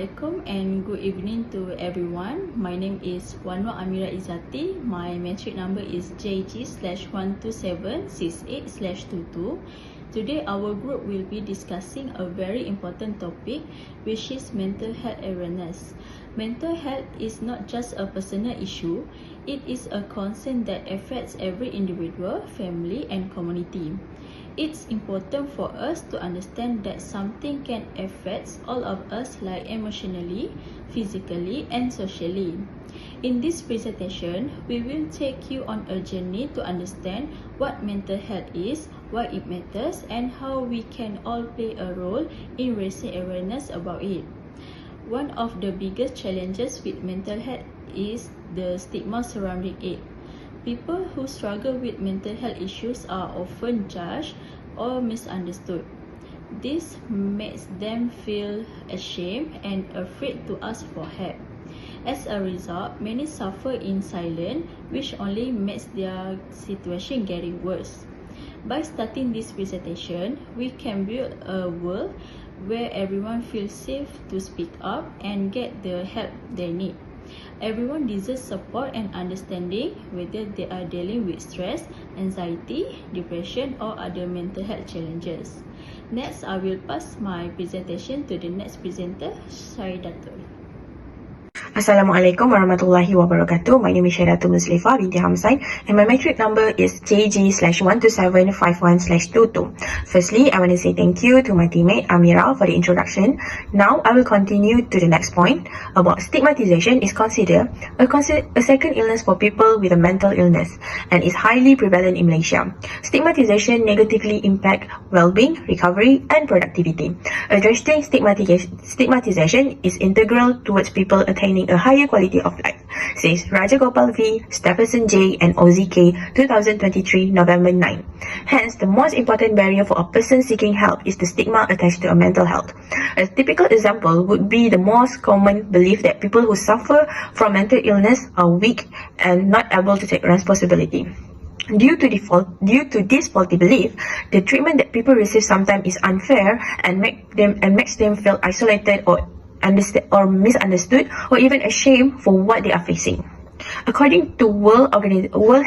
Assalamualaikum and good evening to everyone. My name is Wanwa Amira Izzati. My metric number is JG/12768/22. Today our group will be discussing a very important topic, which is mental health awareness. Mental health is not just a personal issue, it is a concern that affects every individual, family and community. It's important for us to understand that something can affect all of us, like emotionally, physically and socially. In this presentation, we will take you on a journey to understand what mental health is, why it matters, and how we can all play a role in raising awareness about it. One of the biggest challenges with mental health is the stigma surrounding it. People who struggle with mental health issues are often judged or misunderstood. This makes them feel ashamed and afraid to ask for help. As a result, many suffer in silence, which only makes their situation getting worse. By starting this presentation, we can build a world where everyone feels safe to speak up and get the help they need. Everyone deserves support and understanding, whether they are dealing with stress, anxiety, depression or other mental health challenges. Next, I will pass my presentation to the next presenter, Syaidatul. Assalamualaikum warahmatullahi wabarakatuh. My name is Syaidatul Muslifah binti Hamsain and my metric number is JG/12751/22. Firstly, I want to say thank you to my teammate Amira for the introduction. Now, I will continue to the next point about stigmatization is considered a second illness for people with a mental illness and is highly prevalent in Malaysia. Stigmatization negatively impact well-being, recovery and productivity. Addressing stigmatization is integral towards people attaining a higher quality of life, says Rajagopal V, Stephenson J and Ozzy K, 2023, November 9. Hence, the most important barrier for a person seeking help is the stigma attached to a mental health. A typical example would be the most common belief that people who suffer from mental illness are weak and not able to take responsibility. Due to this faulty belief, the treatment that people receive sometimes is unfair and makes them feel isolated or misunderstood or even ashamed for what they are facing. According to World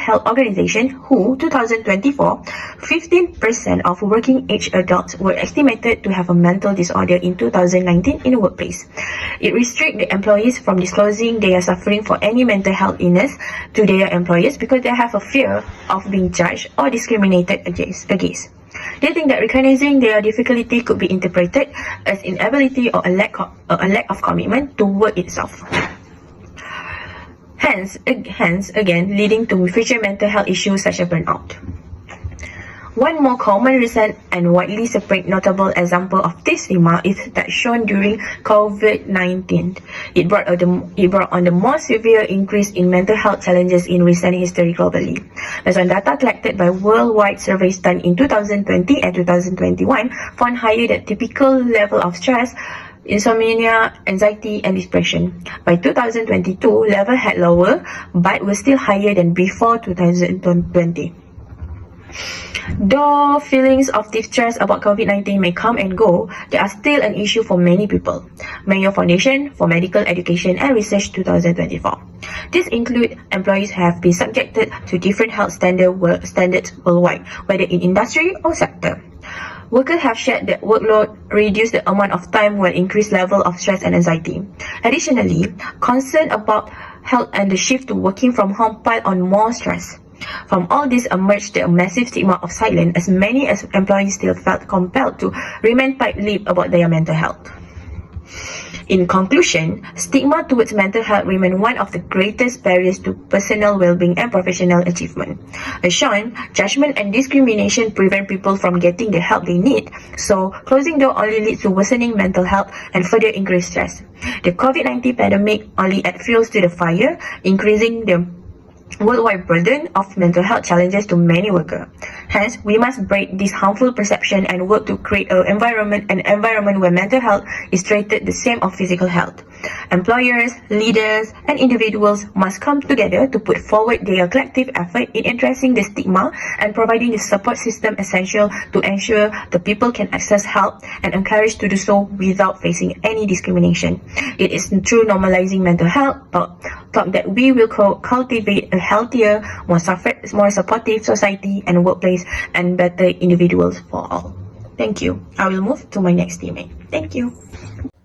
Health Organization (WHO) 2024, 15% of working age adults were estimated to have a mental disorder in 2019 in the workplace. It restricts the employees from disclosing they are suffering for any mental health illness to their employers because they have a fear of being judged or discriminated against. They think that recognizing their difficulty could be interpreted as inability or a lack of commitment to work itself. Hence again leading to future mental health issues such as burnout. One more common, recent and widely spread notable example of this stigma is that shown during COVID-19. It brought on the most severe increase in mental health challenges in recent history globally. Based on data collected by worldwide surveys done in 2020 and 2021, found higher than typical level of stress, insomnia, anxiety and depression. By 2022, level had lower but was still higher than before 2020. Though feelings of distress about COVID-19 may come and go, they are still an issue for many people. Mayo Foundation for Medical Education and Research 2024. This include employees who have been subjected to different health standards worldwide, whether in industry or sector. Workers have shared that workload reduced the amount of time while increased level of stress and anxiety. Additionally, concern about health and the shift to working from home pile on more stress. From all this emerged a massive stigma of silence, as many employees still felt compelled to remain tight-lipped about their mental health. In conclusion, stigma towards mental health remains one of the greatest barriers to personal well-being and professional achievement. As shown, judgment and discrimination prevent people from getting the help they need, so closing door only leads to worsening mental health and further increased stress. The COVID-19 pandemic only adds fuel to the fire, increasing the worldwide burden of mental health challenges to many workers. Hence, we must break this harmful perception and work to create an environment where mental health is treated the same of physical health. Employers, leaders, and individuals must come together to put forward their collective effort in addressing the stigma and providing the support system essential to ensure the people can access help and encouraged to do so without facing any discrimination. It is through normalizing mental health thought that we will cultivate a healthier, more supportive society and workplace and better individuals for all. Thank you. I will move to my next teammate. Thank you.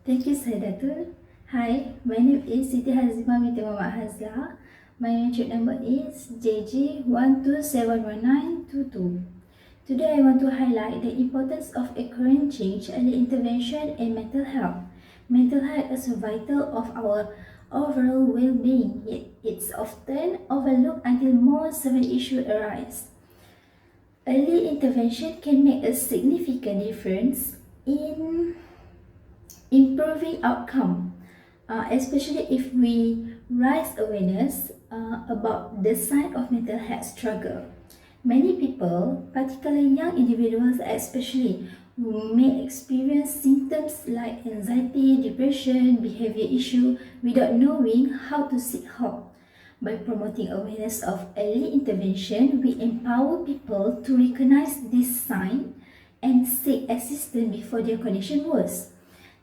Thank you, Saidatul. Hi, my name is Siti Hazimah binti Muhammad Hazla. My matric number is JG1271922. Today, I want to highlight the importance of encouraging early intervention in mental health. Mental health is vital of our overall well-being, yet it's often overlooked until more severe issues arise. Early intervention can make a significant difference in improving outcome, especially if we raise awareness about the sign of mental health struggle. Many people, particularly young individuals especially, who may experience symptoms like anxiety, depression, behavior issue without knowing how to seek help. By promoting awareness of early intervention, we empower people to recognize this sign and seek assistance before their condition worsens,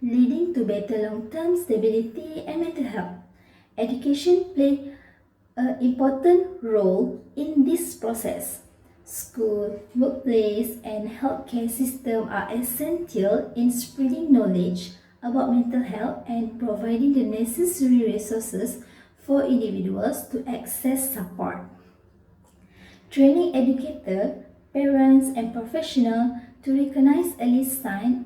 leading to better long-term stability and mental health. Education plays an important role in this process. School, workplace, and healthcare system are essential in spreading knowledge about mental health and providing the necessary resources for individuals to access support. Training educators, parents, and professionals to recognize early signs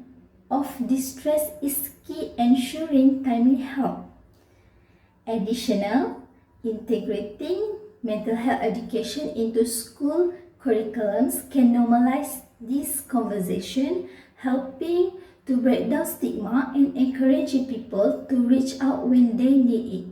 of distress is key ensuring timely help. Additional, integrating mental health education into school curriculums can normalize this conversation, helping to break down stigma and encouraging people to reach out when they need it.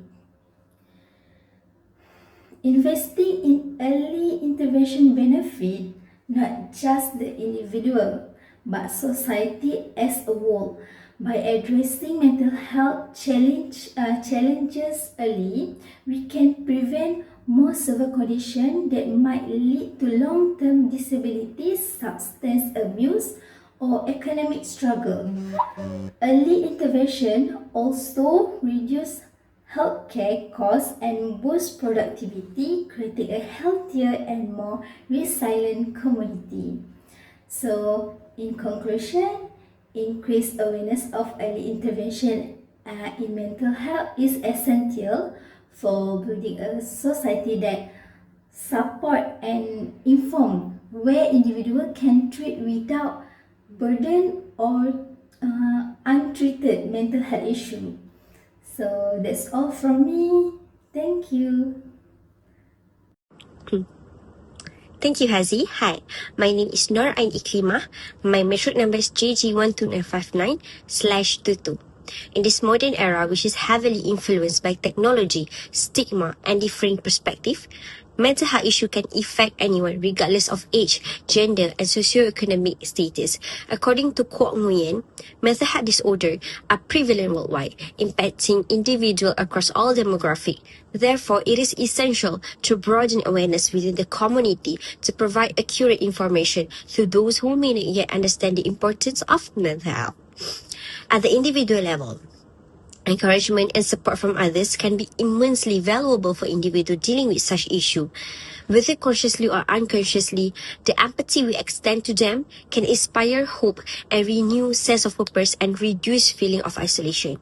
Investing in early intervention benefit not just the individual, but society as a whole. By addressing mental health challenges early, we can prevent more severe conditions that might lead to long-term disability, substance abuse, or economic struggle. Early intervention also reduces healthcare costs and boosts productivity, creating a healthier and more resilient community. So, in conclusion, increased awareness of early intervention in mental health is essential for building a society that support and inform where individuals can treat without burden or untreated mental health issue. So that's all from me. Thank you. Thank you, Hazi. Hi, my name is Nur Ain Ikrimah. My matric number is JG12959/22. In this modern era, which is heavily influenced by technology, stigma, and differing perspective, mental health issue can affect anyone regardless of age, gender, and socioeconomic status. According to Kwok Nguyen, mental health disorders are prevalent worldwide, impacting individuals across all demographics. Therefore, it is essential to broaden awareness within the community to provide accurate information to those who may not yet understand the importance of mental health. At the individual level, encouragement and support from others can be immensely valuable for individuals dealing with such issue. Whether consciously or unconsciously, the empathy we extend to them can inspire hope and renew sense of purpose and reduce feeling of isolation.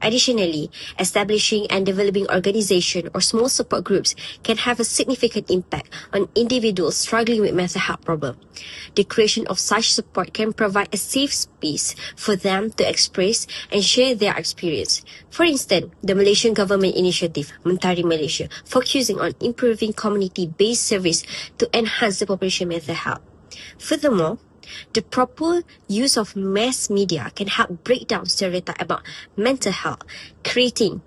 Additionally, establishing and developing organizations or small support groups can have a significant impact on individuals struggling with mental health problems. The creation of such support can provide a safe space for them to express and share their experience. For instance, the Malaysian government initiative, Mentari Malaysia, focusing on improving community-based service to enhance the population mental health. Furthermore, the proper use of mass media can help break down stereotypes about mental health, creating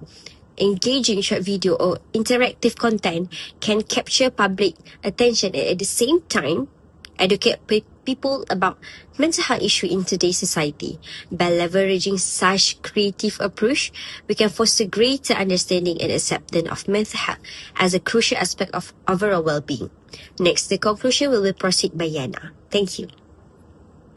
Engaging short video or interactive content can capture public attention and at the same time educate people about mental health issues in today's society. By leveraging such creative approach, we can foster greater understanding and acceptance of mental health as a crucial aspect of overall well-being. Next, the conclusion will be proceed by Yana. Thank you.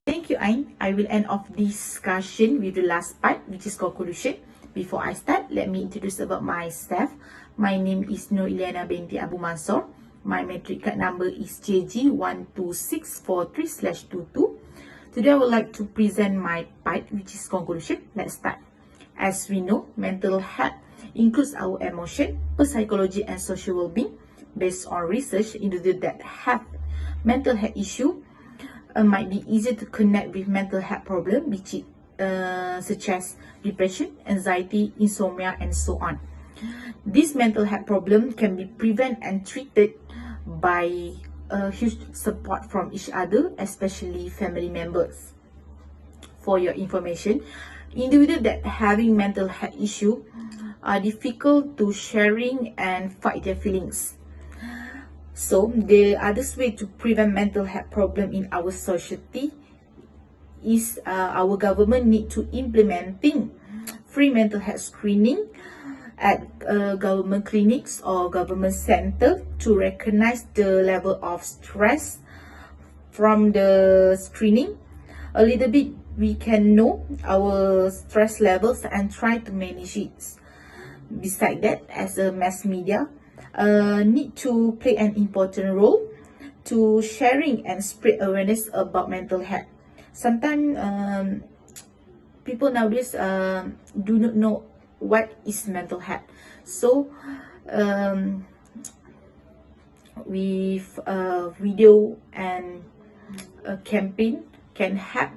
Thank you, Ain. I will end off discussion with the last part, which is conclusion. Before I start, let me introduce about myself. My name is Nur Iliana binti Abu Mansor. My matric card number is JG12643/22. Today, I would like to present my part, which is conclusion. Let's start. As we know, mental health includes our emotion, psychology, and social well-being. Based on research, individuals that have mental health issue might be easier to connect with mental health problems, which such as depression, anxiety, insomnia, and so on. This mental health problem can be prevented and treated by huge support from each other, especially family members. For your information, individuals that having mental health issue are difficult to sharing and fight their feelings. So the other way to prevent mental health problem in our society is our government need to implementing free mental health screening at government clinics or government center to recognize the level of stress from the screening. A little bit we can know our stress levels and try to manage it. Besides that, as a mass media, need to play an important role to sharing and spread awareness about mental health. Sometimes people nowadays do not know what is mental health. So with video and a campaign can help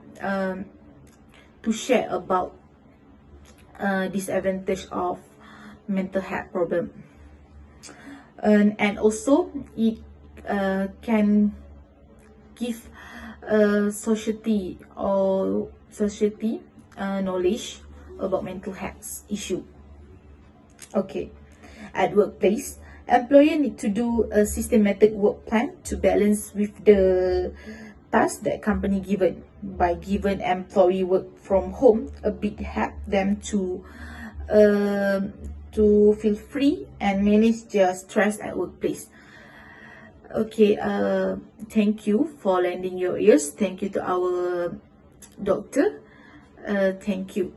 to share about disadvantage of mental health problem. And also it can give society knowledge about mental health issue. Okay, at workplace, employer need to do a systematic work plan to balance with the task that company given. By giving employee work from home, a bit help them to feel free and manage their stress at workplace. Okay, thank you for lending your ears. Thank you to our doctor. Thank you.